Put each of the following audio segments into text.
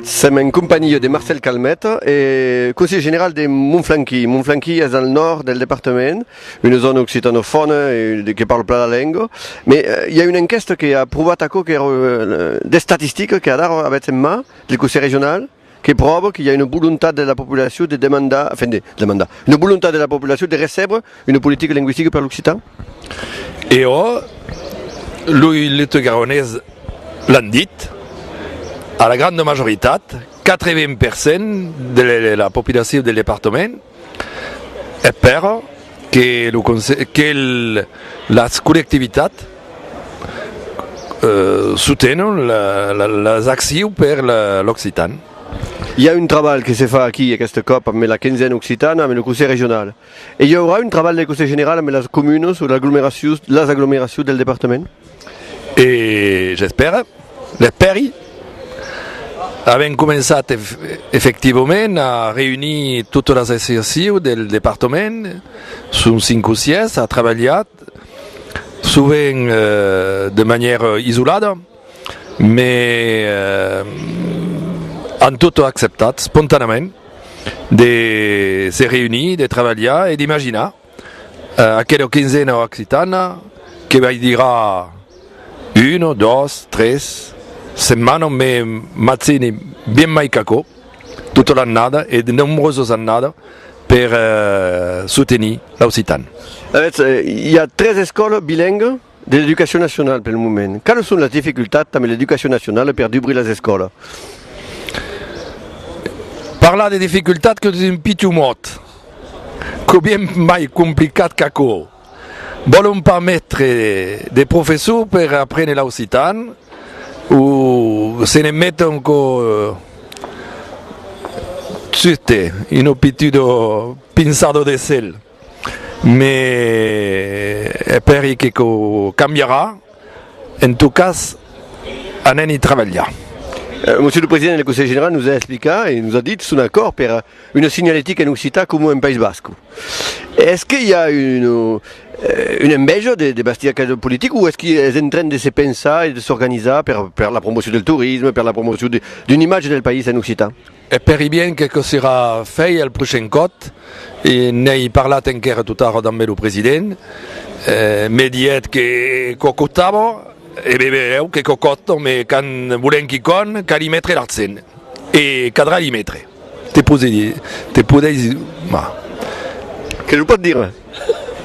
Som en compagnie de Marcel Calmette et conseiller général de Montflanqui. Montflanqui est dans le nord del département, une zone occitanophone et qui parle pas la langue. Mais il y a une enquête qui a prouvé des statistiques qui a d'ailleurs avec main du conseil régional qui prouve qu'il y a une volonté de la population de demander, une volonté de la population de recevoir une politique linguistique pour l'occitan. Et lui, les Garonais l'ont dit. À la grande majorité, 80% de la population del département espère que les collectivités soutiennent les actions pour l'Occitan. Il y a un travail qui se fait ici, à cette COP, avec la quinzaine occitane, avec le conseil régional. Et il y aura un travail du conseil général avec les communes sur les agglomérations du département. Et j'espère, avons commencé effectivement à réunir toutes les associations du département, sont 5 ou 6, à travailler souvent de manière isolée, mais en tout accepté spontanément de se réunir, de travailler et d'imaginer à quelle quinzaine occitane qui va dire 1, 2, 3 semaines, mais mazzini bien mai caco, toute l'année et de nombreuses années pour soutenir l'Occitane. Il y a 13 écoles bilingues de l'éducation nationale pour le moment. Quelles sont les difficultés avec l'éducation nationale pour ouvrir les écoles? Parler des difficultés que c'est un petit mot, que bien mai compliqué caco. Voulons pas mettre des professeurs pour apprendre l'Occitane, ou se ne mettent encore un petit pinzado de sel. Mais espero que cambiera. En tout cas, on y travailler. Monsieur le Président du Conseil général nous a expliqué et nous a dit son accord pour une signalétique en Occitan comme en Pays Basque. Est-ce qu'il y a une embêche des Bastilles politiques ou est-ce qu'ils sont en train de se penser et de s'organiser pour la promotion du tourisme, pour la promotion d'une image du pays en Occitan? Espero bien que sera fait le prochain côte et n'ai parlé encore tout à l'heure avec le Président. Me dit que cocotavo e beveu que cocotto, mais quand voulons qu'il con, qu'à y mettre l'accent et cadra y mettre. Te podais ma. Que je peux te dire?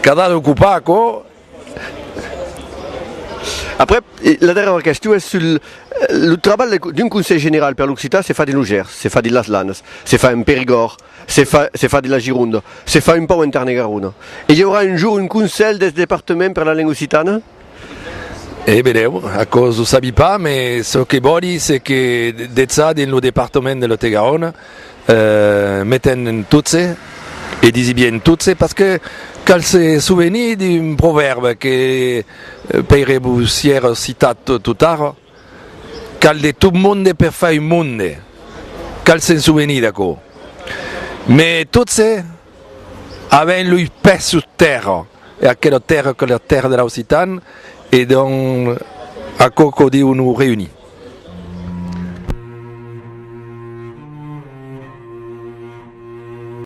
Cada d'occupaco. Après, la dernière question est sur le travail d'un conseil général pour l'Occitan, c'est fait de l'Ugers, c'est fait de Las Lanes, c'est fait en Périgord, c'est fait de la Gironde, c'est fait un peu en Tarn-et-Garonne. Et il y aura un jour un conseil des départements pour la langue occitane? Eh bien, à cause, je ne savais pas, mais ce que je veux c'est que de ça, dans le département de Lot-et-Garonne, mettons toutes et disent bien toutes, parce que quand se souvenir d'un proverbe que Père Boussière cita tout à l'heure, quand de tout le monde peut faire un monde, quand se souvenir d'accord. Mais toutes avaient lui paix sur terre, et à quelle terre que la terre de l'Occitane, et donc à quoi nous réunit.